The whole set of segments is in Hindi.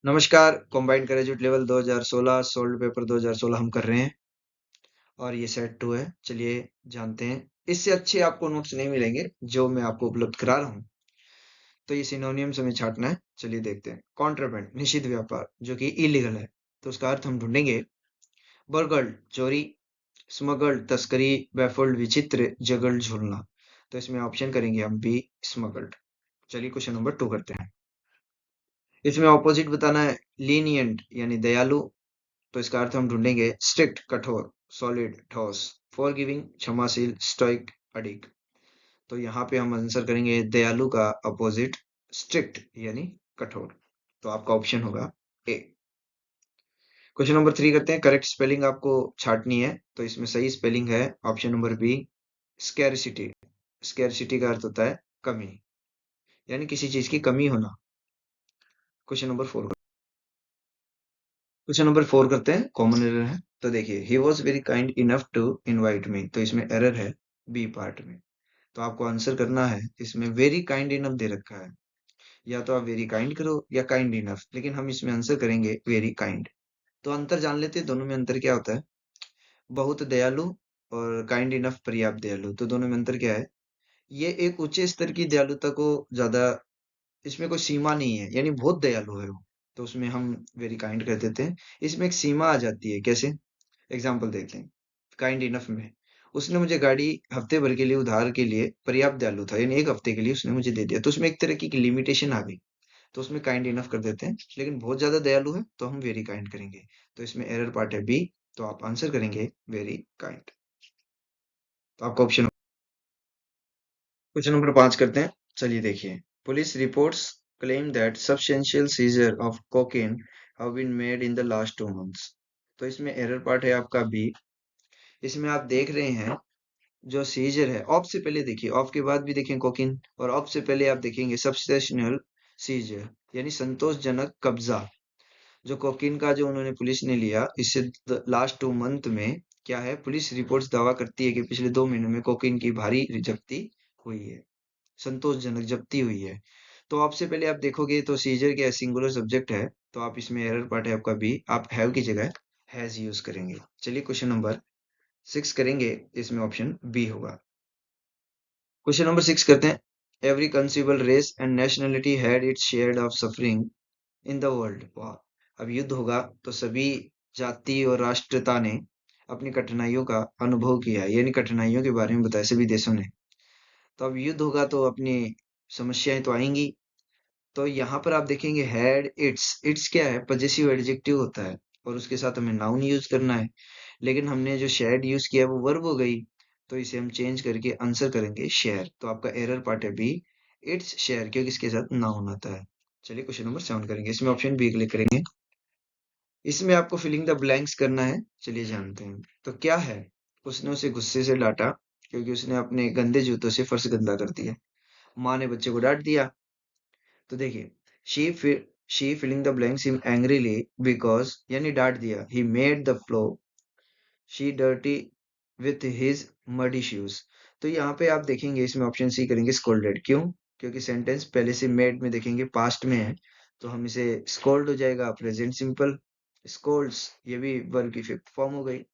नमस्कार, combined graduate level 2016 solved paper 2016 हम कर रहे हैं और ये सेट 2 है। चलिए जानते हैं। इससे अच्छे आपको नोट्स नहीं मिलेंगे जो मैं आपको उपलब्ध करा रहा हूँ। तो ये सिनोनियम्स हमें छांटना है। चलिए देखते हैं। कॉन्ट्राबैंड निषिद्ध व्यापार जो कि इलीगल है, तो उसका अर्थ हम ढूंढेंगे। बर्गल्ड चोरी, स्मगल्ड तस्करी, बैफल्ड विचित्र, जगल्ड झूलना। तो इसमें ऑप्शन करेंगे हम बी, स्मगल्ड। चलिए क्वेश्चन नंबर 2 करते हैं। इसमें ऑपोजिट बताना है। लीनियंट यानी दयालु, तो इसका अर्थ हम ढूंढेंगे स्ट्रिक्ट कठोर, सॉलिड ठोस, फॉरगिविंग क्षमाशील, स्टोइक अडिग। तो यहाँ पे हम आंसर करेंगे दयालु का अपोजिट स्ट्रिक्ट यानी कठोर। तो आपका ऑप्शन होगा ए। क्वेश्चन नंबर 3 करते हैं। करेक्ट स्पेलिंग आपको छाटनी है, तो इसमें सही स्पेलिंग है option number B, scarcity. Scarcity का अर्थ होता है कमी, यानी किसी चीज की कमी होना। Question number 4। क्वेश्चन नंबर 4 करते हैं। कॉमन एरर है, तो देखिए he was very kind enough to invite me, तो इसमें एरर है बी पार्ट में। तो आपको आंसर करना है। इसमें वेरी काइंड इनफ दे रखा है, या तो आप वेरी काइंड करो या काइंड इनफ, लेकिन हम इसमें आंसर करेंगे वेरी काइंड। तो अंतर जान लेते हैं दोनों में अंतर क्या होता है। बहुत दयालु और काइंड इनफ पर्याप्त दयालु, तो दोनों में अंतर क्या है। ये एक उच्च स्तर की दयालुता को ज्यादा, इसमें कोई सीमा नहीं है, यानी बहुत दयालु है वो, तो उसमें हम वेरी काइंड कर देते हैं। इसमें एक सीमा आ जाती है, कैसे? एग्जाम्पल देखते हैं। काइंड इनफ में उसने मुझे गाड़ी हफ्ते भर के लिए उधार के लिए पर्याप्त दयालु था, यानी एक हफ्ते के लिए उसने मुझे दे दिया, तो उसमें एक तरह की लिमिटेशन आ गई, तो उसमें काइंड इनफ कर देते हैं। लेकिन बहुत ज्यादा दयालु है तो हम वेरी काइंड करेंगे। तो इसमें एरर पार्ट है बी, तो आप आंसर करेंगे वेरी काइंड। तो आपका ऑप्शन। क्वेश्चन नंबर 5 करते हैं। चलिए देखिए। Police reports claim that substantial seizure of cocaine have been made in the last 2 months। तो इसमें एरर पार्ट है आपका बी। इसमें आप देख रहे हैं जो सीजर है, ऑफ से पहले देखिए, ऑफ के बाद भी देखें कोकीन, और ऑफ से पहले आप देखेंगे सब्सटेंशियल सीजर, यानी संतोषजनक कब्जा। जो कोकीन का जो उन्होंने पुलिस ने लिया, इससे लास्ट 2 मंथ में क्या है, पुलिस रिपोर्ट्स दावा करती है कि पिछले 2 महीनों में कोकीन की भारी जब्ती हुई है, संतोषजनक जब्ती हुई है। तो आपसे पहले आप देखोगे तो सीजर क्या सिंगुलर सब्जेक्ट है, तो आप इसमें एरर पार्ट है आपका बी, आप हैव की जगह हैज यूज करेंगे। चलिए क्वेश्चन नंबर 6 करेंगे, इसमें ऑप्शन बी होगा। क्वेश्चन नंबर 6 करते हैं। Every conceivable race and nationality had its share of suffering in the world. वाह। अब युद्ध होगा तो सभी जाति और राष्ट्रता ने अपनी कठिनाइयों का अनुभव किया है, यानी कठिनाइयों के बारे में बताया सभी देशों ने। तो अब युद्ध होगा तो अपनी समस्याएं तो आएंगी। तो यहाँ पर आप देखेंगे हैड इट्स, इट्स क्या है, पजेसिव एडजेक्टिव होता है, और उसके साथ हमें नाउन यूज करना है। लेकिन हमने जो शेयर्ड यूज किया वो वर्ब हो गई, तो इसे हम चेंज करके आंसर करेंगे शेयर। तो आपका एरर पार्ट है बी, इट्स शेयर, क्योंकि इसके साथ नाउन आता है। चलिए क्वेश्चन नंबर 7 करेंगे, इसमें ऑप्शन बी क्लिक करेंगे। इसमें आपको फिलिंग द ब्लैंक्स करना है। चलिए जानते हैं। तो क्या है, उसने उसे गुस्से से डांटा क्योंकि उसने अपने गंदे जूतों से फर्श गंदा कर दिया। माँ ने बच्चे को डांट दिया। तो देखिए, she she filling the blanks him angrily because, यानी डांट दिया, he made the floor she dirty with his muddy shoes. तो यहाँ पे आप देखेंगे इसमें ऑप्शन सी करेंगे स्कोल्डेड। क्यों? क्योंकि सेंटेंस पहले से मेड में देखेंगे पास्ट में है, तो हम इसे स्कोल्ड हो जाएगा प्रेजेंट सिंपल। स्कोल्ड्स ये भी वर्ब की फिफ्थ फॉर्म हो गई,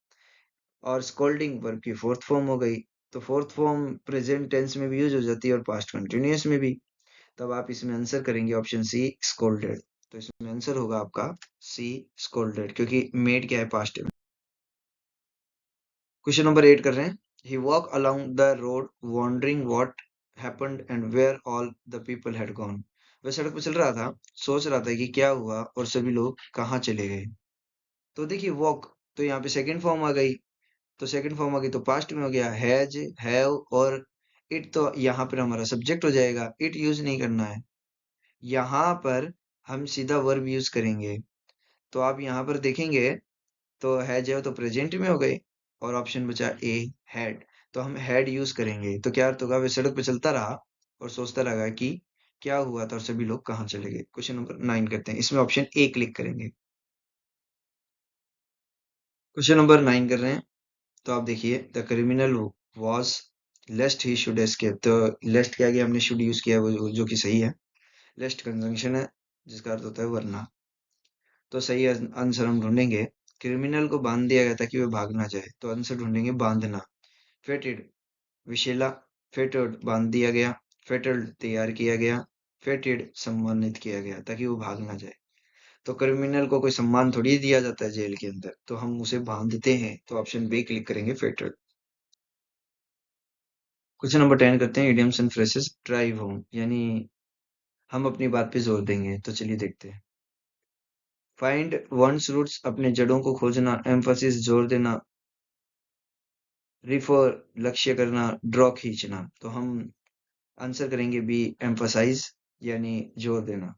और स्कोल्डिंग वर्ब की फोर्थ फॉर्म हो गई। तो फोर्थ फॉर्म प्रेजेंट टेंस में भी यूज हो जाती है और पास्ट कंटिन्यूअस में भी। तब आप इसमें आंसर करेंगे ऑप्शन सी स्कोल्डेड। तो इसमें आंसर होगा आपका सी स्कोल्डेड, क्योंकि मेड क्या है, पास्ट में। क्वेश्चन नंबर 8 कर रहे हैं। He walk along the road wandering what happened and where all the people had gone. वह सड़क पर चल रहा था, सोच रहा था कि क्या हुआ और सभी लोग कहाँ चले गए। तो देखिए वॉक, तो यहाँ पे सेकंड फॉर्म आ गई, तो सेकंड फॉर्म आ गई तो पास्ट में हो गया हैज, हैव, और इट तो यहाँ पर हमारा सब्जेक्ट हो जाएगा, इट यूज नहीं करना है। यहाँ पर हम सीधा वर्ब यूज करेंगे। तो आप यहाँ पर देखेंगे तो है जो तो प्रेजेंट में हो गए, और ऑप्शन बचा ए, हैड। तो हम हैड यूज करेंगे, तो क्या अर्थ होगा, वह सड़क पे चलता रहा और सोचता रहा कि क्या हुआ था और सभी लोग कहाँ चले गए। क्वेश्चन नंबर 9 करते हैं, इसमें ऑप्शन ए क्लिक करेंगे। क्वेश्चन नंबर 9 कर रहे हैं। तो आप देखिए the criminal was lest he should escape. तो लेस्ट क्या गया, हमने शुड यूज किया है, वो जो कि सही है। लेस्ट कंजंक्शन है जिसका अर्थ होता है वरना। तो सही आंसर हम ढूंढेंगे, क्रिमिनल को बांध दिया गया ताकि वह भाग ना जाए, तो आंसर ढूंढेंगे बांधना। फेटेड, विशेला, फेटेड बांध दिया गया, फेटेड तैयार किया गया, फेटेड सम्मानित किया गया ताकि वो भाग ना जाए। तो क्रिमिनल को कोई सम्मान थोड़ी दिया जाता है जेल के अंदर, तो हम उसे बांधते हैं, तो ऑप्शन बी क्लिक करेंगे, फेटेड। क्वेश्चन नंबर 10 करते हैं, idioms and phrases drive home, यानी हम अपनी बात पे जोर देंगे, तो चलिए देखते हैं। फाइंड वंस रूट्स, अपने जड़ों को खोजना, एम्फोसिस जोर देना, रिफर लक्ष्य करना, ड्रॉ खींचना, तो हम आंसर करेंगे बी, एम्फसाइज, यानी जोर देना।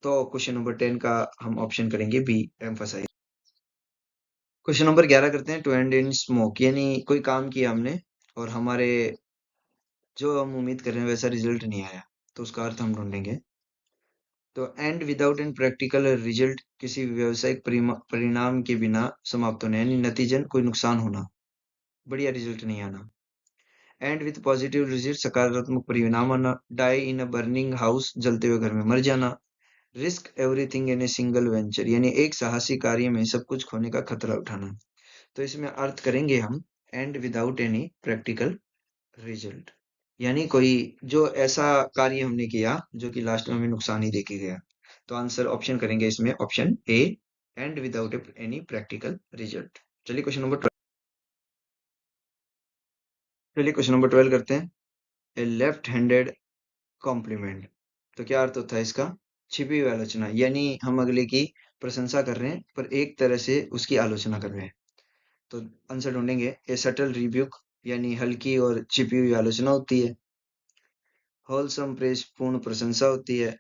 तो क्वेश्चन नंबर 10 का हम ऑप्शन करेंगे बी, एम्फसाइज। क्वेश्चन नंबर 11 करते हैं, टू एंड इन स्मोक, यानी कोई काम किया हमने और हमारे जो हम उम्मीद कर रहे हैं वैसा रिजल्ट नहीं आया, तो उसका अर्थ हम ढूंढेंगे। तो and without an practical result, किसी व्यवसायिक परिणाम के बिना समाप्त होना, यानी नतीजन कोई नुकसान होना, बढ़िया रिजल्ट नहीं आना। एंड विथ पॉजिटिव रिजल्ट, सकारात्मक परिणाम आना। Die in a burning house, जलते हुए घर में मर जाना। Risk everything in a single venture, यानी एक साहसी कार्य में सब कुछ खोने का खतरा उठाना। तो इसमें अर्थ करेंगे हम, and without any practical result, यानी कोई जो ऐसा कार्य हमने किया जो कि लास्ट में हमें नुकसान ही देके गया। तो आंसर ऑप्शन करेंगे इसमें, option A, and without any practical result. चलिए क्वेश्चन नंबर 12, चलिए क्वेश्चन नंबर 12 करते हैं, ए लेफ्ट हैंडेड कॉम्प्लीमेंट, तो क्या अर्थ होता है इसका? छिपी हुई आलोचना, यानी हम अगले की प्रशंसा कर रहे हैं पर एक तरह से उसकी आलोचना कर रहे हैं। तो आंसर ढूंढेंगे, ए सटल रिब्यूक, यानी हल्की और छिपी हुई आलोचना होती है। होलसम प्रेज, पूर्ण प्रशंसा होती है।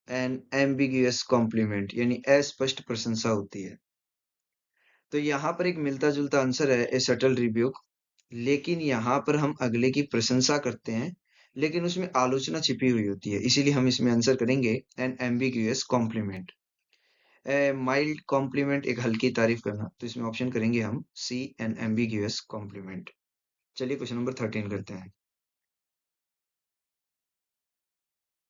एन एम्बिगियस कॉम्प्लीमेंट, यानी अस्पष्ट प्रशंसा होती है। तो यहाँ पर एक मिलता जुलता आंसर है, ए सटल रिब्यूक, लेकिन यहाँ पर हम अगले की प्रशंसा करते हैं, लेकिन उसमें आलोचना छिपी हुई होती है, इसीलिए हम इसमें आंसर करेंगे an ambiguous compliment. A mild compliment, एक हल्की तारीफ करना, तो इसमें ऑप्शन करेंगे हम सी, एन एम्बिग्यूअस कॉम्प्लीमेंट। चलिए क्वेश्चन नंबर 13 करते हैं,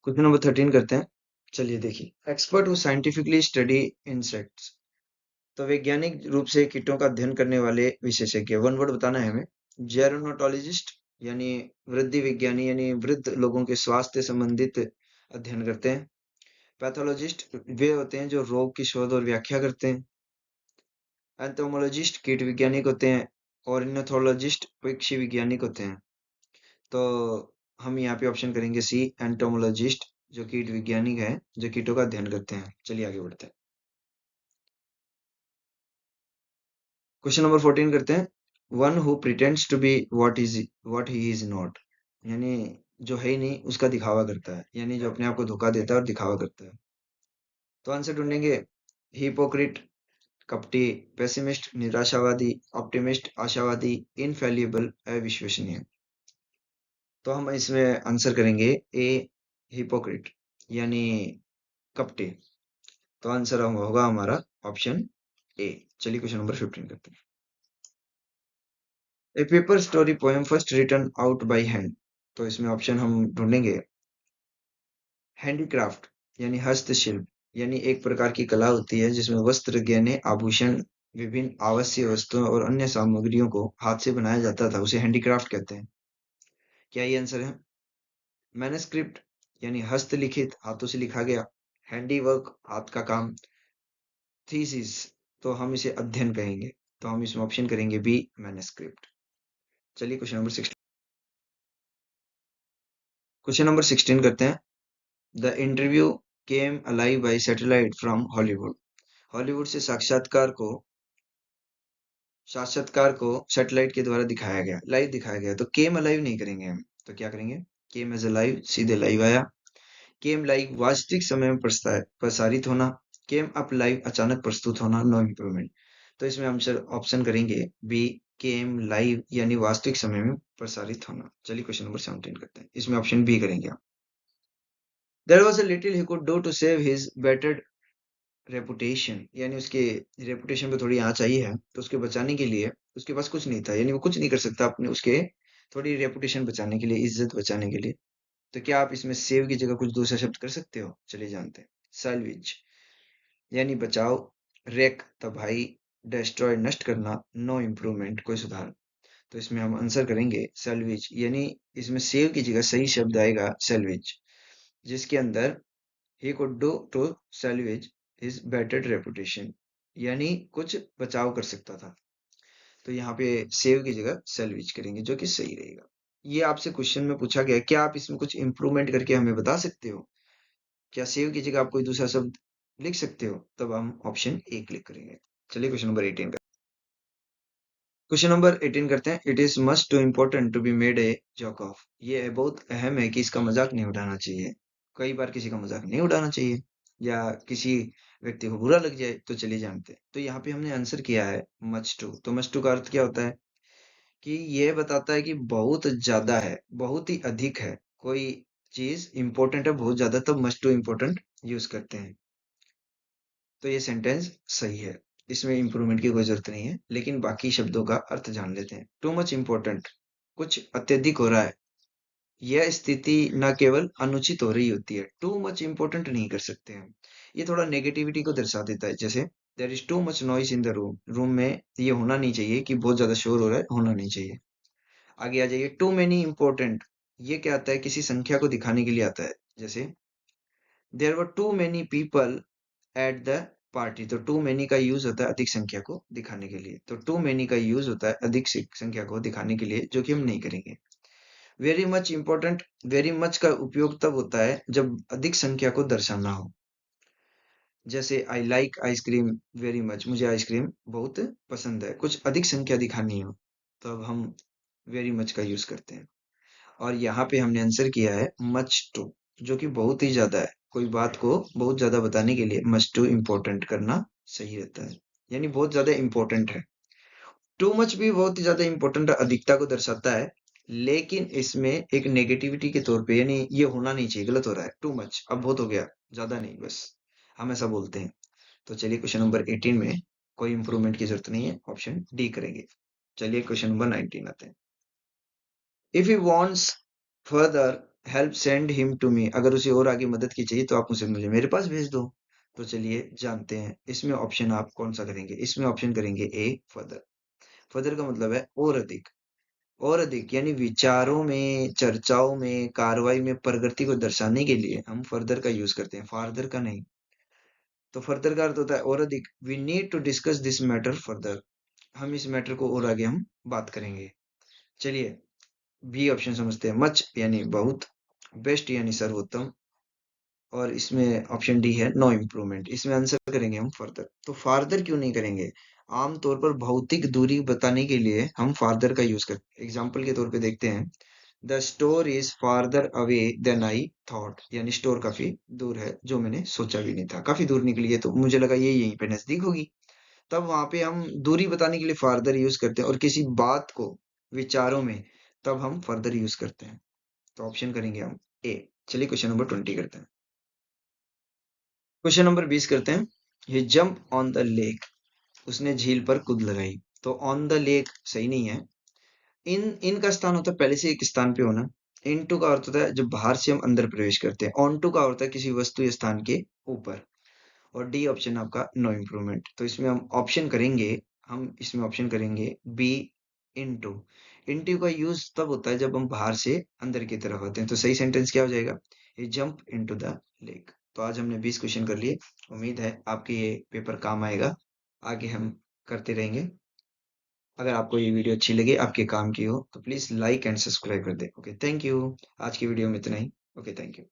क्वेश्चन नंबर 13 करते हैं। चलिए देखिए, expert who scientifically study insects, तो वैज्ञानिक रूप से कीटों का अध्ययन करने वाले विशेषज्ञ, वन वर्ड बताना है हमें। जेरोनोटोलॉजिस्ट, यानी वृद्धि विज्ञानी, यानी वृद्ध लोगों के स्वास्थ्य संबंधित अध्ययन करते हैं। पैथोलॉजिस्ट, वे होते हैं जो रोग की शोध और व्याख्या करते हैं। एंटोमोलॉजिस्ट, कीट वैज्ञानिक होते हैं। ऑर्निथोलॉजिस्ट, पक्षी वैज्ञानिक होते हैं। तो हम यहाँ पे ऑप्शन करेंगे सी, एंटोमोलॉजिस्ट, जो कीट वैज्ञानिक है, जो कीटों का अध्ययन करते हैं। चलिए आगे बढ़ते हैं, क्वेश्चन नंबर 14 करते हैं, one who pretends to be what he is not, यानी जो है ही नहीं उसका दिखावा करता है, यानी जो अपने आप को धोखा देता है और दिखावा करता है। तो आंसर ढूंढेंगे, हिपोक्रिट, कपटी, पेसिमिस्ट निराशावादी, ऑप्टिमिस्ट आशावादी, इनफैलिबल अविश्वसनीय। तो हम इसमें आंसर करेंगे ए, हिपोक्रिट, यानी कपटी। तो आंसर होगा हमारा ऑप्शन ए। चलिए क्वेश्चन नंबर 15 करते हैं, a paper story poem first written out by hand, तो इसमें ऑप्शन हम ढूंढेंगे, हैंडीक्राफ्ट, यानी हस्तशिल्प, यानी एक प्रकार की कला होती है जिसमें वस्त्र, गहने, आभूषण, विभिन्न आवश्यक वस्तुओं और अन्य सामग्रियों को हाथ से बनाया जाता था, उसे हैंडीक्राफ्ट कहते हैं। क्या ये आंसर है? मैनस्क्रिप्ट, यानी हस्तलिखित, हाथों से लिखा गया। हैंडीवर्क, हाथ का काम। थीसिस, तो हम इसे अध्ययन कहेंगे, तो हम इसमें ऑप्शन करेंगे बी, मैनस्क्रिप्ट। चलिए क्वेश्चन नंबर 16, क्वेश्चन नंबर 16 करते हैं, the interview came alive bye satellite from Hollywood, Hollywood से साक्षात्कार को सैटेलाइट के द्वारा दिखाया गया, लाइव दिखाया गया। तो केम अलाइव नहीं करेंगे हम, तो क्या करेंगे, केम एज अलाइव, सीधे लाइव आया। केम लाइव, वास्तविक समय में प्रसारित होना। केम अप लाइव, अचानक प्रस्तुत होना, नो इम्प्रूवमेंट। तो इसमें हम सर ऑप्शन करेंगे बी, केम लाइव, यानी वास्तविक समय में प्रसारित होना। चलिए क्वेश्चन नंबर 17 करते हैं, इसमें ऑप्शन बी करेंगे आप। There was a little he could do to save his better reputation, यानी उसके रेपुटेशन पे थोड़ी आँच आई है, तो उसके बचाने के लिए उसके पास कुछ नहीं था, यानी वो कुछ नहीं कर सकता अपने उसके थोड़ी रेपुटेशन बचाने के लिए, इज्जत बचाने के लिए। तो क्या आप इसमें सेव की जगह कुछ दूसरा शब्द कर सकते हो? चलिए जानते हैं, सैल्वेज, यानी बचाव, रेक तबाही, डिस्ट्रॉय नष्ट करना, नो इम्प्रूवमेंट कोई सुधार। तो इसमें हम आंसर करेंगे सैल्वेज, यानी इसमें सेव की जगह सही शब्द आएगा सैल्वेज, जिसके अंदर he could do to salvage his battered reputation, यानी कुछ बचाव कर सकता था। तो यहाँ पे सेव की जगह सैल्वेज करेंगे जो कि सही रहेगा। ये आपसे क्वेश्चन में पूछा गया है, क्या आप इसमें कुछ इंप्रूवमेंट करके हमें बता सकते हो? क्या सेव की जगह आप कोई दूसरा शब्द लिख सकते हो? तब हम ऑप्शन ए क्लिक करेंगे। चलिए क्वेश्चन नंबर 18 का क्वेश्चन नंबर 18 करते हैं। It is must to important to be made a joke of. ये बहुत अहम है कि इसका मजाक नहीं उड़ाना चाहिए। कई बार किसी का मजाक नहीं उड़ाना चाहिए या किसी व्यक्ति को बुरा लग जाए, तो चलिए जानते हैं। तो यहाँ पे हमने आंसर किया है मच टू। तो मच टू का अर्थ क्या होता है? कि ये बताता है कि बहुत ज्यादा है, बहुत ही अधिक है। कोई चीज इंपॉर्टेंट है बहुत ज्यादा, तब मच टू इम्पोर्टेंट यूज करते हैं। तो ये सेंटेंस सही है, इसमें इंप्रूवमेंट की कोई जरूरत नहीं है। लेकिन बाकी शब्दों का अर्थ जान लेते हैं। टू मच इम्पोर्टेंट, कुछ अत्यधिक हो रहा है। यह स्थिति न केवल अनुचित हो रही होती है, टू मच इम्पोर्टेंट नहीं कर सकते हम। ये थोड़ा नेगेटिविटी को दर्शा देता है। जैसे there is too much noise in the room, room में ये होना नहीं चाहिए कि बहुत ज्यादा शोर हो रहा है, होना नहीं चाहिए। आगे आ जाइए, टू मेनी इम्पोर्टेंट। ये क्या आता है? किसी संख्या को दिखाने के लिए आता है। जैसे there were too many people at the party. तो टू मेनी का यूज होता है अधिक संख्या को दिखाने के लिए। तो टू मेनी का यूज होता है अधिक संख्या को दिखाने के लिए, जो कि हम नहीं करेंगे। Very much important, very much का उपयोग तब होता है जब अधिक संख्या को दर्शाना हो। जैसे I like ice cream very much, मुझे आइसक्रीम बहुत पसंद है। कुछ अधिक संख्या दिखानी हो तब हम वेरी मच का यूज करते हैं। और यहाँ पे हमने आंसर किया है मच टू, जो कि बहुत ही ज्यादा है। कोई बात को बहुत ज्यादा बताने के लिए मच टू इम्पोर्टेंट करना सही रहता है, यानी बहुत ज्यादा इम्पोर्टेंट है। टू मच भी बहुत ही ज्यादा इम्पोर्टेंट अधिकता को दर्शाता है, लेकिन इसमें एक नेगेटिविटी के तौर पे, यानी ये होना नहीं चाहिए, गलत हो रहा है। टू मच, अब बहुत हो गया, ज्यादा नहीं, बस हम ऐसा बोलते हैं। तो चलिए क्वेश्चन नंबर 18 में कोई इंप्रूवमेंट की जरूरत नहीं है, ऑप्शन डी करेंगे। चलिए क्वेश्चन नंबर 19 आते हैं। If he wants further help send him to me. अगर उसे और आगे मदद की चाहिए तो आप उसे मुझे मेरे पास भेज दो। तो चलिए जानते हैं इसमें ऑप्शन आप कौन सा करेंगे। इसमें ऑप्शन करेंगे ए फर्दर। फर्दर का मतलब है और अधिक। और अधिक यानी विचारों में, चर्चाओं में, कार्रवाई में प्रगति को दर्शाने के लिए हम फर्दर का यूज करते हैं, फार्दर का नहीं। तो फर्दर का अर्थ होता है और अधिक। We need to discuss this matter further. हम इस मैटर को और आगे हम बात करेंगे। चलिए बी ऑप्शन समझते हैं। मच यानी बहुत, बेस्ट यानी सर्वोत्तम, और इसमें ऑप्शन डी है नो इम्प्रूवमेंट। इसमें आंसर करेंगे हम फर्दर। तो फार्दर क्यों नहीं करेंगे? आमतौर पर भौतिक दूरी बताने के लिए हम फार्दर का यूज करते हैं। एग्जाम्पल के तौर पे देखते हैं, the store is farther away than I thought, यानी स्टोर काफी दूर है जो मैंने सोचा भी नहीं था। काफी दूर निकली है तो मुझे लगा ये यहीं पे नजदीक होगी। तब वहां पे हम दूरी बताने के लिए फार्दर यूज करते हैं, और किसी बात को विचारों में, तब हम फर्दर यूज करते हैं। तो ऑप्शन करेंगे हम ए। चलिए क्वेश्चन नंबर 20 करते हैं। क्वेश्चन नंबर 20 करते हैं। ये जंप ऑन द लेक, उसने झील पर कूद लगाई। तो ऑन द लेक सही नहीं है। इन का स्थान होता है पहले से एक स्थान पे होना। इन टू का अर्थ होता है जब बाहर से हम अंदर प्रवेश करते हैं। ऑन टू का अर्थ है किसी वस्तु या स्थान के ऊपर। और डी ऑप्शन आपका नो इम्प्रूवमेंट। तो इसमें हम इसमें ऑप्शन करेंगे बी इनटू। इनटू का यूज तब होता है जब हम बाहर से अंदर की तरफ आते हैं। तो सही सेंटेंस क्या हो जाएगा? ये जंप इनटू द लेक। तो आज हमने 20 क्वेश्चन कर लिए। उम्मीद है आपके ये पेपर काम आएगा। आगे हम करते रहेंगे। अगर आपको ये वीडियो अच्छी लगे, आपके काम की हो, तो प्लीज लाइक एंड सब्सक्राइब कर दें। Okay, thank you. आज की वीडियो में इतना ही। Okay, thank you.